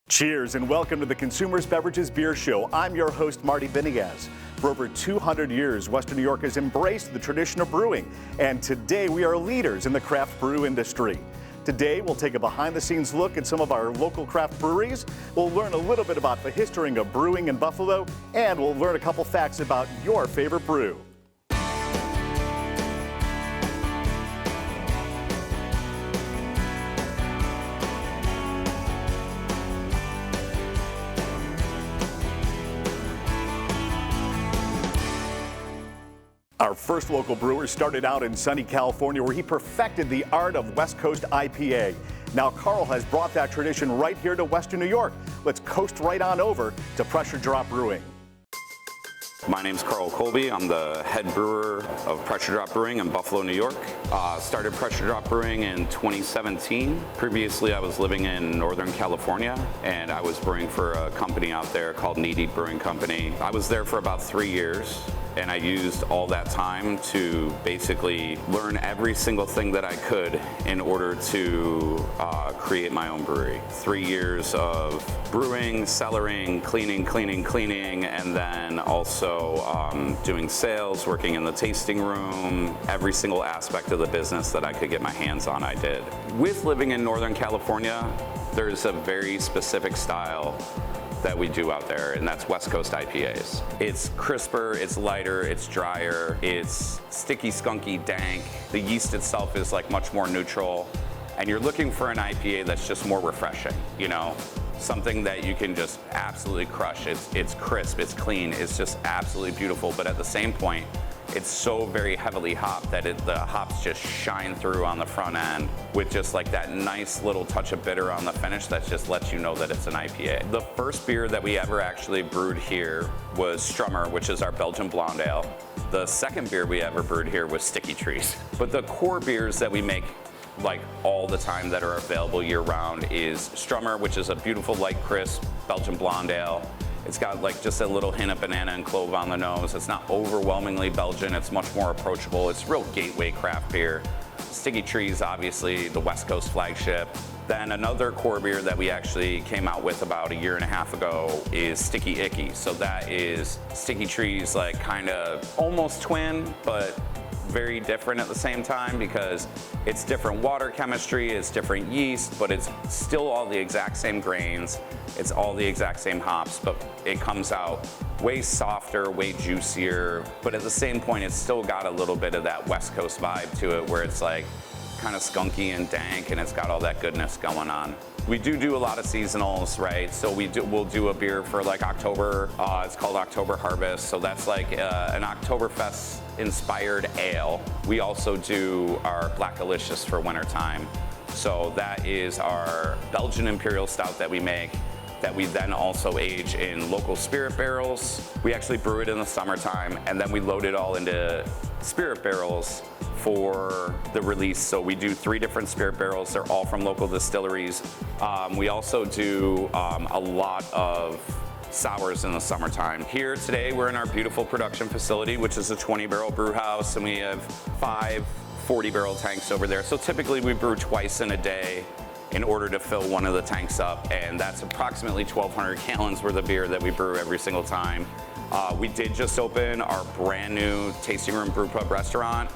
Cheers and welcome to the Consumers Beverages Beer Show. I'm your host, Marty Vinigas. For over 200 years, Western New York has embraced the tradition of brewing, and today we are leaders in the craft brew industry. Today, we'll take a behind-the-scenes look at some of our local craft breweries. We'll learn a little bit about the history of brewing in Buffalo, and we'll learn a couple facts about your favorite brew. Our first local brewer started out in sunny California, where he perfected the art of West Coast IPA. Now Carl has brought that tradition right here to Western New York. Let's coast right on over to Pressure Drop Brewing. My name's Carl Colby. I'm the head brewer of Pressure Drop Brewing in Buffalo, New York. Started Pressure Drop Brewing in 2017. Previously, I was living in Northern California, and I was brewing for a company out there called Knee Deep Brewing Company. I was there for about 3 years, and I used all that time to basically learn every single thing that I could in order to create my own brewery. 3 years of brewing, cellaring, cleaning, and then also doing sales, working in the tasting room. Every single aspect of the business that I could get my hands on, I did. With living in Northern California, there's a very specific style that we do out there, and that's West Coast IPAs. It's crisper, it's lighter, it's drier, it's sticky, skunky, dank. The yeast itself is like much more neutral, and you're looking for an IPA that's just more refreshing, you know? Something that you can just absolutely crush. It's crisp, it's clean, it's just absolutely beautiful, but at the same point, it's so very heavily hopped that the hops just shine through on the front end with just like that nice little touch of bitter on the finish that just lets you know that it's an IPA. The first beer that we ever actually brewed here was Strummer, which is our Belgian blonde ale. The second beer we ever brewed here was Sticky Trees. But the core beers that we make like all the time that are available year round is Strummer, which is a beautiful light crisp Belgian blonde ale. It's got like just a little hint of banana and clove on the nose. It's not overwhelmingly Belgian, it's much more approachable. It's real gateway craft beer. Sticky Trees, obviously the West Coast flagship. Then another core beer that we actually came out with about a year and a half ago is Sticky Icky. So that is Sticky Trees, like kind of almost twin, but very different at the same time because it's different water chemistry, it's different yeast, but it's still all the exact same grains, it's all the exact same hops, but it comes out way softer, way juicier, but at the same point it's still got a little bit of that West Coast vibe to it where it's like kind of skunky and dank and it's got all that goodness going on. We do a lot of seasonals, right? So we'll do a beer for like October. It's called October Harvest. So that's like an Oktoberfest inspired ale. We also do our Black Delicious for wintertime. So that is our Belgian Imperial Stout that we make that we then also age in local spirit barrels. We actually brew it in the summertime and then we load it all into spirit barrels for the release. So we do 3 different spirit barrels. They're all from local distilleries. We also do a lot of sours in the summertime. Here today, we're in our beautiful production facility, which is a 20-barrel brew house, and we have 5 40-barrel tanks over there. So typically we brew twice in a day in order to fill one of the tanks up, and that's approximately 1,200 gallons worth of beer that we brew every single time. We did just open our brand new tasting room brew pub restaurant.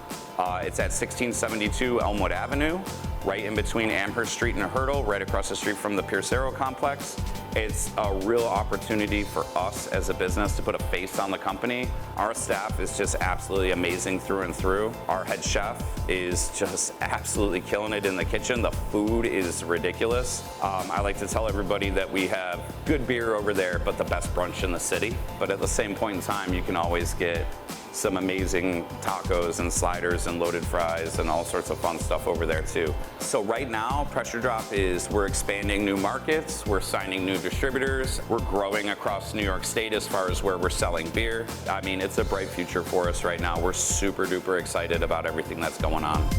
It's at 1672 Elmwood Avenue, right in between Amherst Street and Hurdle, right across the street from the Piercero complex. It's a real opportunity for us as a business to put a face on the company. Our staff is just absolutely amazing through and through. Our head chef is just absolutely killing it in the kitchen. The food is ridiculous. I like to tell everybody that we have good beer over there, but the best brunch in the city. But at the same point in time, you can always get some amazing tacos and sliders and loaded fries and all sorts of fun stuff over there too. So right now, Pressure Drop we're expanding new markets, we're signing new distributors, we're growing across New York State as far as where we're selling beer. I mean, it's a bright future for us right now. We're super duper excited about everything that's going on.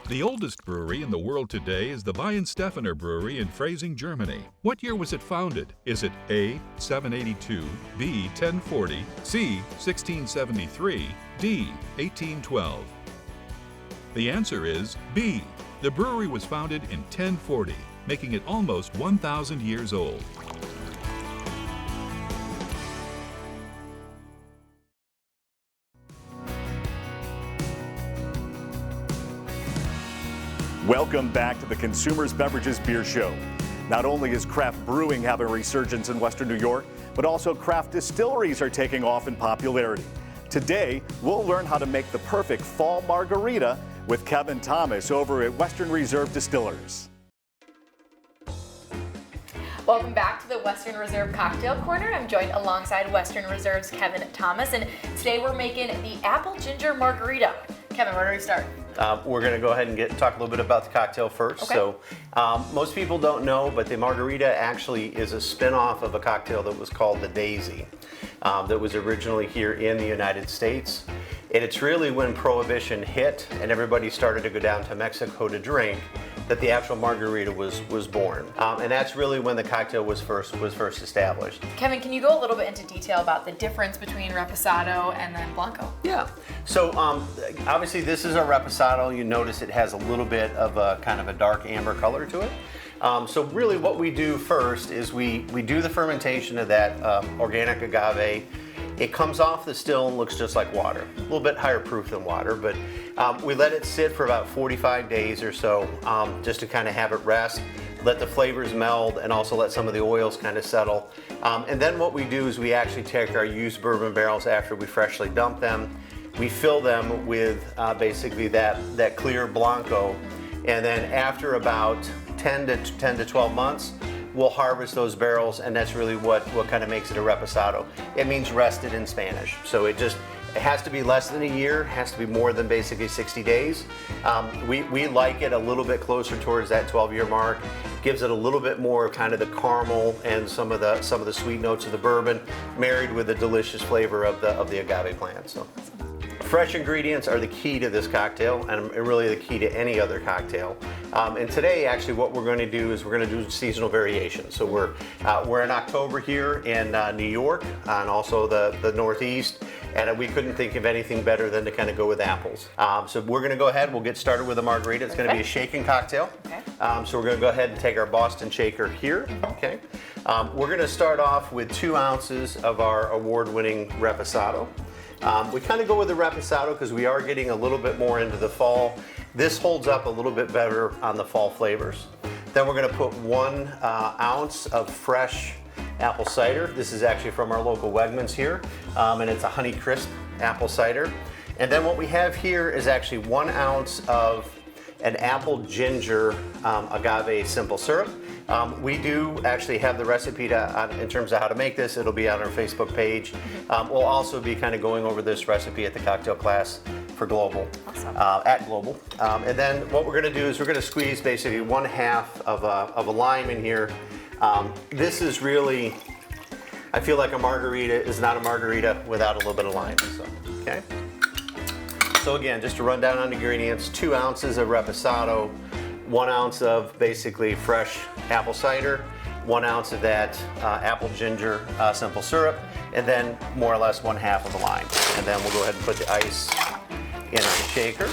The oldest brewery in the world today is the Weihenstephaner Brewery in Freising, Germany. What year was it founded? Is it A, 782, B, 1040, C, 1673, D, 1812? The answer is B. The brewery was founded in 1040, making it almost 1,000 years old. Welcome back to the Consumers Beverages Beer Show. Not only is craft brewing having a resurgence in Western New York, but also craft distilleries are taking off in popularity. Today, we'll learn how to make the perfect fall margarita with Kevin Thomas over at Western Reserve Distillers. Welcome back to the Western Reserve Cocktail Corner. I'm joined alongside Western Reserve's Kevin Thomas, and today we're making the apple ginger margarita. Kevin, where do we start? We're going to go ahead and talk a little bit about the cocktail first. Okay. So most people don't know, but the margarita actually is a spin-off of a cocktail that was called the Daisy that was originally here in the United States. And it's really when Prohibition hit and everybody started to go down to Mexico to drink that the actual margarita was born. And that's really when the cocktail was first established. Kevin, can you go a little bit into detail about the difference between Reposado and then Blanco? Yeah. So obviously this is a Reposado. You notice it has a little bit of a kind of a dark amber color to it. So really what we do first is we do the fermentation of that organic agave. It comes off the still and looks just like water, a little bit higher proof than water, but we let it sit for about 45 days or so just to kind of have it rest, let the flavors meld, and also let some of the oils kind of settle. And then what we do is we actually take our used bourbon barrels after we freshly dump them, we fill them with basically that clear Blanco, and then after about 10 to 12 months, we'll harvest those barrels, and that's really what kind of makes it a reposado. It means rested in Spanish. So it has to be less than a year, has to be more than basically 60 days. We like it a little bit closer towards that 12-year mark. Gives it a little bit more kind of the caramel and some of the sweet notes of the bourbon, married with the delicious flavor of the agave plant. So. Fresh ingredients are the key to this cocktail, and really the key to any other cocktail. And today, actually, what we're going to do is we're going to do seasonal variations. So we're in October here in New York and also the Northeast, and we couldn't think of anything better than to kind of go with apples. So we're going to go ahead. We'll get started with a margarita. It's going to be a shaken cocktail. Okay. So we're going to go ahead and take our Boston shaker here. Okay. We're going to start off with 2 ounces of our award-winning Reposado. We kind of go with the Reposado because we are getting a little bit more into the fall. This holds up a little bit better on the fall flavors. Then we're going to put 1 ounce of fresh apple cider. This is actually from our local Wegmans here, and it's a Honey Crisp apple cider. And then what we have here is actually 1 ounce of an apple ginger agave simple syrup. We do actually have the recipe in terms of how to make this. It'll be on our Facebook page. We'll also be kind of going over this recipe at the cocktail class for Global, awesome. At Global. And then what we're going to do is we're going to squeeze basically 1/2 of a lime in here. This is really, I feel like a margarita is not a margarita without a little bit of lime. So, okay. So again, just to run down on the ingredients: 2 ounces of Reposado, 1 ounce of basically fresh apple cider, 1 ounce of that apple ginger simple syrup, and then more or less 1/2 of the lime. And then we'll go ahead and put the ice in our shaker.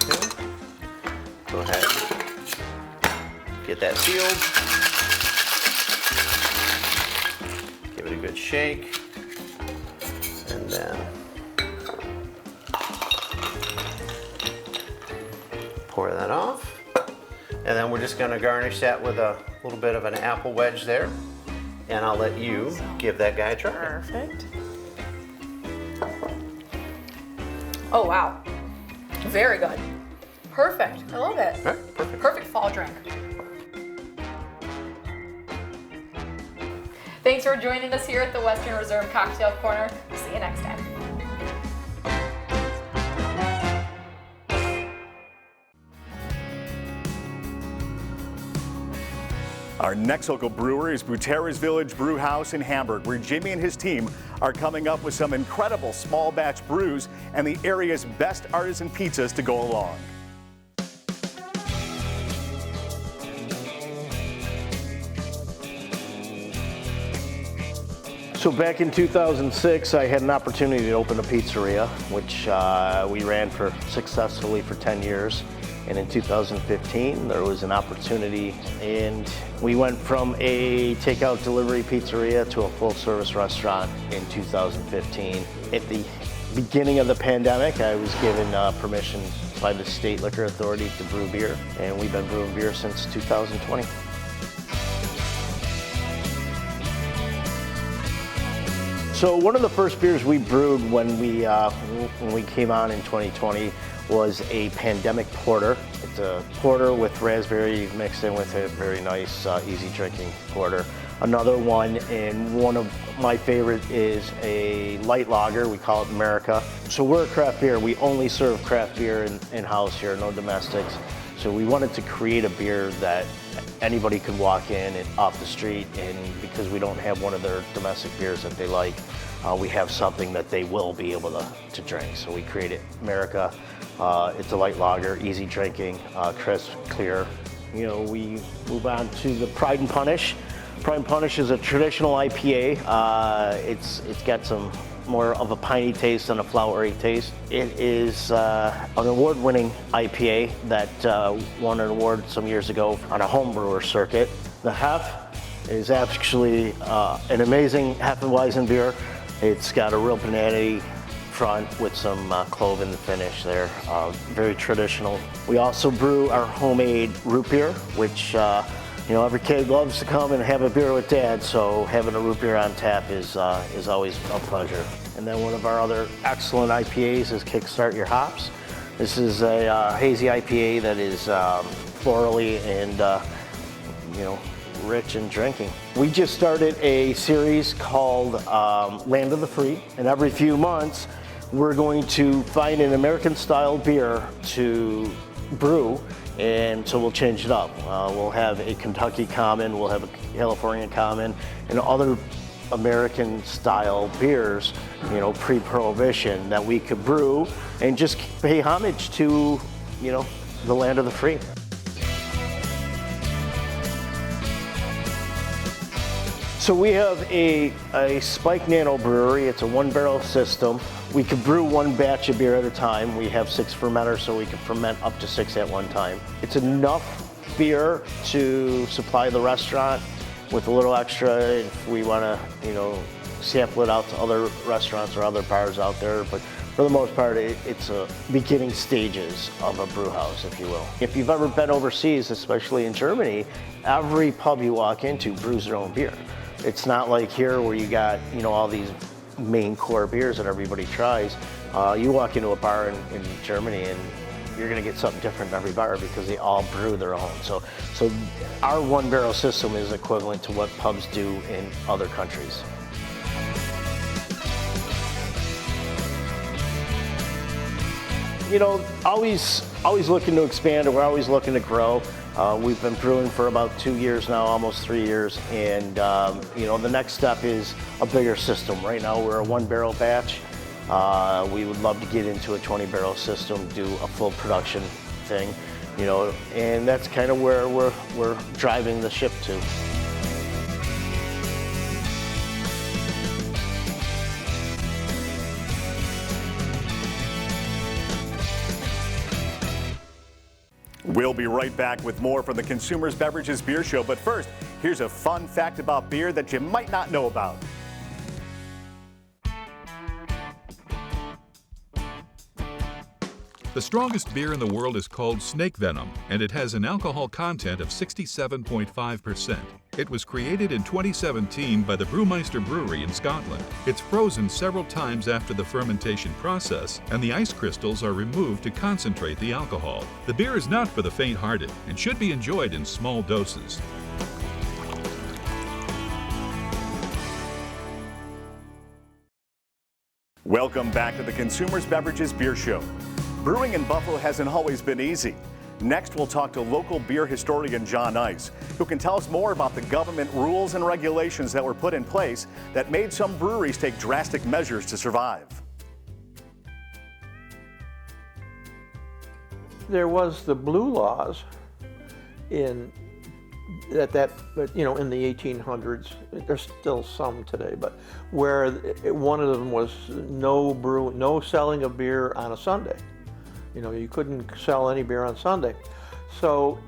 Okay. Go ahead, get that sealed. Give it a good shake, and then pour that off. And then we're just going to garnish that with a little bit of an apple wedge there. And I'll let you give that guy a try. Perfect. Oh, wow. Very good. Perfect. I love it. All right, perfect. Perfect fall drink. Thanks for joining us here at the Western Reserve Cocktail Corner. We'll see you next time. Our next local brewery is Buterra's Village Brew House in Hamburg, where Jimmy and his team are coming up with some incredible small batch brews and the area's best artisan pizzas to go along. So back in 2006, I had an opportunity to open a pizzeria, which we ran successfully for 10 years. And in 2015, there was an opportunity, and we went from a takeout delivery pizzeria to a full-service restaurant in 2015. At the beginning of the pandemic, I was given permission by the State Liquor Authority to brew beer, and we've been brewing beer since 2020. So one of the first beers we brewed when we came on in 2020 was a pandemic porter. It's a porter with raspberry mixed in with a very nice, easy drinking porter. Another one, and one of my favorite, is a light lager. We call it America. So we're a craft beer. We only serve craft beer in-house here, no domestics. So we wanted to create a beer that anybody could walk in and off the street, and because we don't have one of their domestic beers that they like, we have something that they will be able to drink. So we created America. It's a light lager, easy drinking, crisp, clear. You know, we move on to the Pride and Punish. Pride and Punish is a traditional IPA. It's got some more of a piney taste than a flowery taste. It is an award-winning IPA that won an award some years ago on a home brewer circuit. The Hef is actually an amazing Hefeweizen beer. It's got a real banana front with some clove in the finish there. Very traditional. We also brew our homemade root beer, which you know, every kid loves to come and have a beer with dad, so having a root beer on tap is always a pleasure. And then one of our other excellent IPAs is Kickstart Your Hops. This is a hazy IPA that is florally and you know, rich in drinking. We just started a series called Land of the Free, and every few months we're going to find an American-style beer to brew, and so we'll change it up. We'll have a Kentucky Common, we'll have a California Common, and other American-style beers, you know, pre-Prohibition, that we could brew and just pay homage to, you know, the land of the free. So we have a Spike Nano brewery. It's a one-barrel system. We could brew one batch of beer at a time. We have 6 fermenters, so we can ferment up to 6 at one time. It's enough beer to supply the restaurant with a little extra if we want to, you know, sample it out to other restaurants or other bars out there. But for the most part, it's a beginning stages of a brew house, if you will. If you've ever been overseas, especially in Germany, every pub you walk into brews their own beer. It's not like here where you got, you know, all these main core beers that everybody tries. You walk into a bar in Germany and you're gonna get something different in every bar because they all brew their own. So our one barrel system is equivalent to what pubs do in other countries. You know, always looking to expand, and we're always looking to grow. We've been brewing for about 2 years now, almost 3 years, and you know, the next step is a bigger system. Right now we're a 1-barrel batch. We would love to get into a 20-barrel system, do a full production thing, you know, and that's kind of where we're driving the ship to. We'll be right back with more from the Consumers Beverages Beer Show, but first, here's a fun fact about beer that you might not know about. The strongest beer in the world is called Snake Venom, and it has an alcohol content of 67.5%. It was created in 2017 by the Brewmeister Brewery in Scotland. It's frozen several times after the fermentation process, and the ice crystals are removed to concentrate the alcohol. The beer is not for the faint-hearted and should be enjoyed in small doses. Welcome back to the Consumers Beverages Beer Show. Brewing in Buffalo hasn't always been easy. Next, we'll talk to local beer historian John Ice, who can tell us more about the government rules and regulations that were put in place that made some breweries take drastic measures to survive. There was the blue laws in in the 1800s. There's still some today, but where one of them was no selling of beer on a Sunday. You couldn't sell any beer on Sunday. So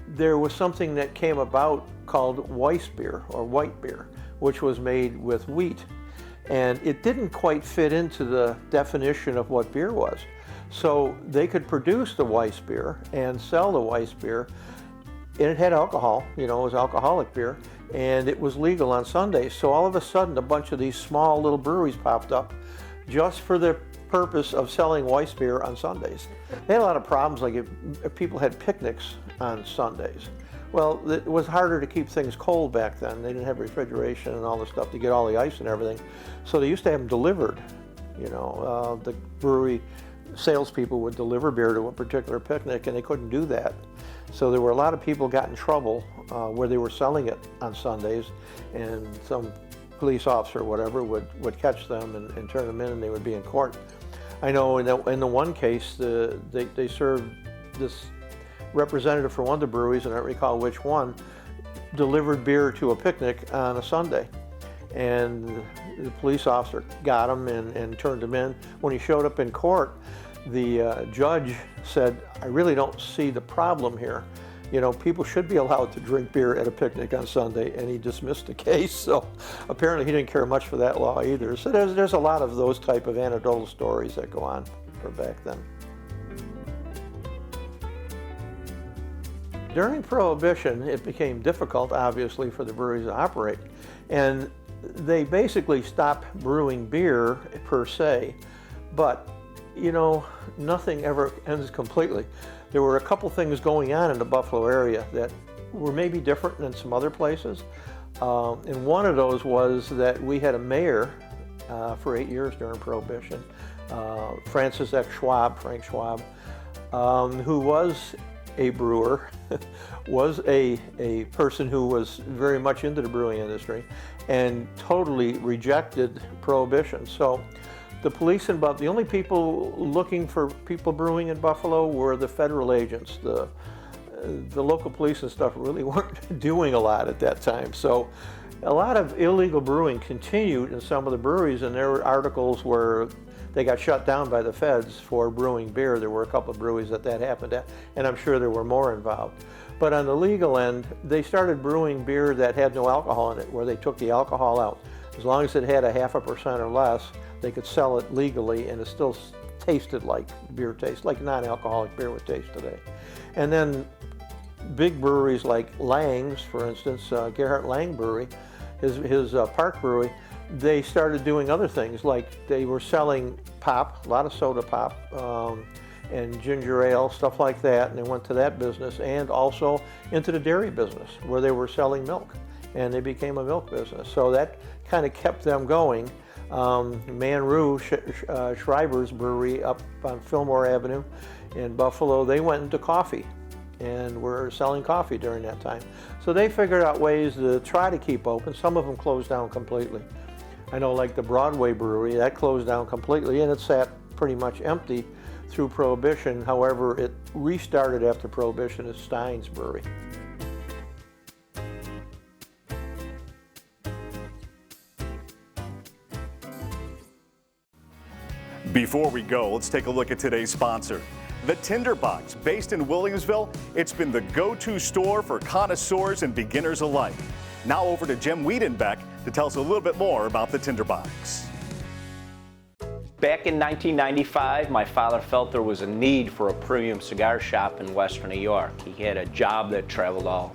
there was something that came about called Weiss beer or white beer, which was made with wheat, and it didn't quite fit into the definition of what beer was. So they could produce the Weiss beer and sell the Weiss beer, and it had alcohol, it was alcoholic beer, and it was legal on Sundays. So all of a sudden, a bunch of these small little breweries popped up just for the purpose of selling Weiss beer on Sundays. They had a lot of problems, like if people had picnics on Sundays. Well, it was harder to keep things cold back then. They didn't have refrigeration and all the stuff to get all the ice and everything. So they used to have them delivered. The brewery salespeople would deliver beer to a particular picnic, and they couldn't do that. So there were a lot of people got in trouble where they were selling it on Sundays, and some police officer or whatever would catch them and turn them in, and they would be in court. I know in the one case, they served this representative for one of the breweries, and I don't recall which one, delivered beer to a picnic on a Sunday. And the police officer got him and turned him in. When he showed up in court, the judge said, "I really don't see the problem here. People should be allowed to drink beer at a picnic on Sunday," and he dismissed the case. So apparently he didn't care much for that law either. So there's a lot of those type of anecdotal stories that go on from back then. During Prohibition, it became difficult, obviously, for the breweries to operate, and they basically stopped brewing beer per se, but nothing ever ends completely. There were a couple things going on in the Buffalo area that were maybe different than some other places. And one of those was that we had a mayor for 8 years during Prohibition, Frank Schwab, who was a brewer, was a person who was very much into the brewing industry and totally rejected Prohibition. So the police in Buffalo, the only people looking for people brewing in Buffalo were the federal agents. The local police and stuff really weren't doing a lot at that time. So a lot of illegal brewing continued in some of the breweries, and there were articles where they got shut down by the feds for brewing beer. There were a couple of breweries that happened at, and I'm sure there were more involved. But on the legal end, they started brewing beer that had no alcohol in it, where they took the alcohol out. As long as it had a 0.5% or less, they could sell it legally, and it still tasted like beer taste, like non-alcoholic beer would taste today. And then big breweries like Lang's, for instance, Gerhard Lang Brewery, his Park Brewery, they started doing other things, like they were selling pop, a lot of soda pop, and ginger ale, stuff like that, and they went to that business, and also into the dairy business, where they were selling milk, and they became a milk business. So that kind of kept them going. Manrue, Schreiber's brewery up on Fillmore Avenue in Buffalo, they went into coffee and were selling coffee during that time. So they figured out ways to try to keep open. Some of them closed down completely. I know, like the Broadway Brewery, that closed down completely, and it sat pretty much empty through Prohibition. However, it restarted after Prohibition as Stein's Brewery. Before we go, let's take a look at today's sponsor. The Tinderbox, based in Williamsville, it's been the go-to store for connoisseurs and beginners alike. Now over to Jim Wiedenbeck to tell us a little bit more about the Tinderbox. Back in 1995, my father felt there was a need for a premium cigar shop in Western New York. He had a job that traveled all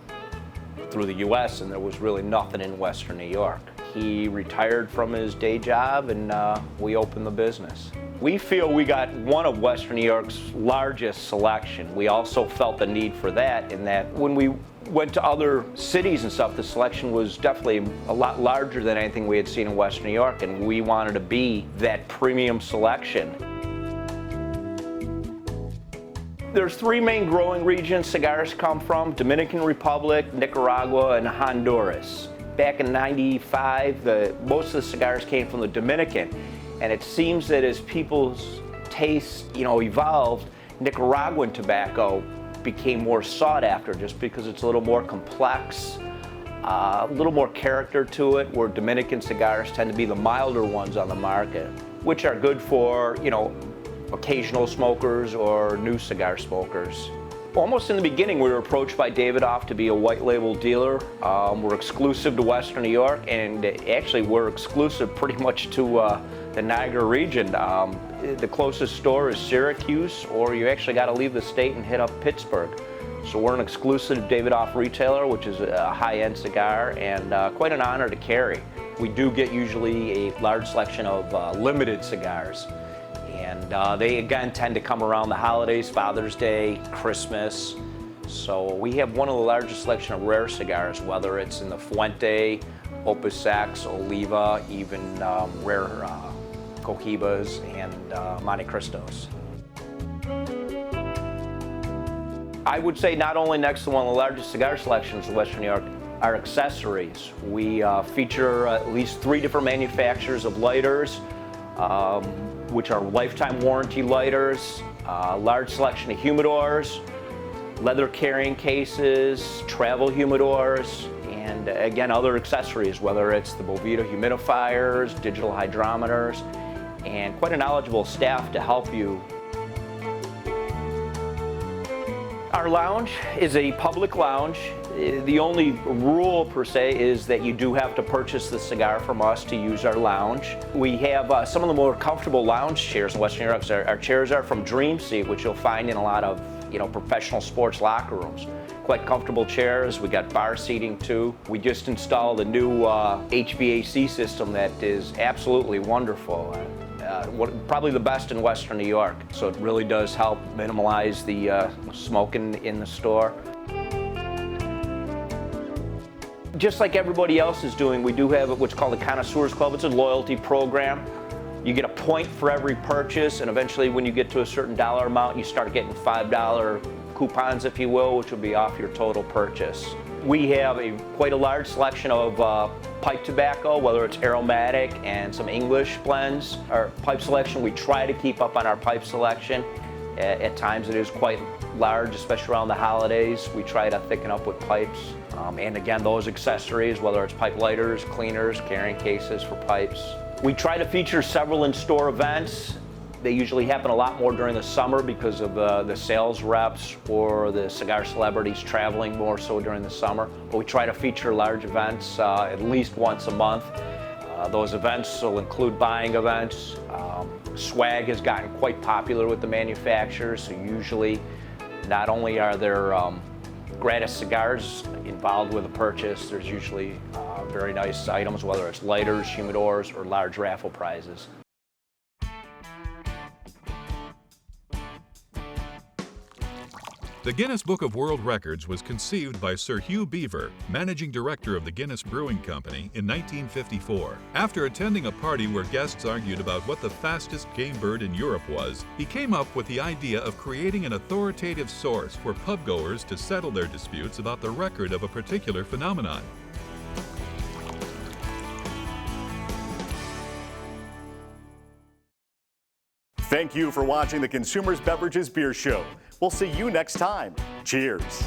through the U.S., and there was really nothing in Western New York. He retired from his day job, and we opened the business. We feel we got one of Western New York's largest selection. We also felt the need for that, in that when we went to other cities and stuff, the selection was definitely a lot larger than anything we had seen in Western New York, and we wanted to be that premium selection. There's three main growing regions cigars come from: Dominican Republic, Nicaragua, and Honduras. Back in '95, most of the cigars came from the Dominican, and it seems that as people's tastes, evolved, Nicaraguan tobacco became more sought after just because it's a little more complex, a little more character to it, where Dominican cigars tend to be the milder ones on the market, which are good for, occasional smokers or new cigar smokers. Almost in the beginning, we were approached by Davidoff to be a white label dealer. We're exclusive to Western New York, and actually we're exclusive pretty much to the Niagara region. The closest store is Syracuse, or you actually got to leave the state and hit up Pittsburgh. So we're an exclusive Davidoff retailer, which is a high-end cigar, and quite an honor to carry. We do get usually a large selection of limited cigars. And they, again, tend to come around the holidays, Father's Day, Christmas. So we have one of the largest selection of rare cigars, whether it's in the Fuente, Opus X, Oliva, even rare Cohibas and Monte Cristos. I would say not only next to one of the largest cigar selections in Western New York, our accessories. We feature at least 3 different manufacturers of lighters, which are lifetime warranty lighters, large selection of humidors, leather carrying cases, travel humidors, and again, other accessories, whether it's the Bovita humidifiers, digital hydrometers, and quite a knowledgeable staff to help you. Our lounge is a public lounge. The only rule per se is that you do have to purchase the cigar from us to use our lounge. We have some of the more comfortable lounge chairs in Western New York. Our chairs are from Dream Seat, which you'll find in a lot of professional sports locker rooms. Quite comfortable chairs. We got bar seating too. We just installed a new HVAC system that is absolutely wonderful. Probably the best in Western New York. So it really does help minimize the smoking in the store. Just like everybody else is doing, we do have what's called a Connoisseurs Club. It's a loyalty program. You get a point for every purchase, and eventually when you get to a certain dollar amount, you start getting $5 coupons, if you will, which will be off your total purchase. We have quite a large selection of pipe tobacco, whether it's aromatic and some English blends. Our pipe selection, we try to keep up on our pipe selection. At times it is quite large, especially around the holidays. We try to thicken up with pipes. And again, those accessories, whether it's pipe lighters, cleaners, carrying cases for pipes. We try to feature several in-store events. They usually happen a lot more during the summer because of the sales reps or the cigar celebrities traveling more so during the summer. But we try to feature large events at least once a month. Those events will include buying events. Swag has gotten quite popular with the manufacturers, so usually not only are there gratis cigars involved with a purchase, there's usually very nice items, whether it's lighters, humidors, or large raffle prizes. The Guinness Book of World Records was conceived by Sir Hugh Beaver, managing director of the Guinness Brewing Company, in 1954. After attending a party where guests argued about what the fastest game bird in Europe was, he came up with the idea of creating an authoritative source for pubgoers to settle their disputes about the record of a particular phenomenon. Thank you for watching the Consumers Beverages Beer Show. We'll see you next time. Cheers.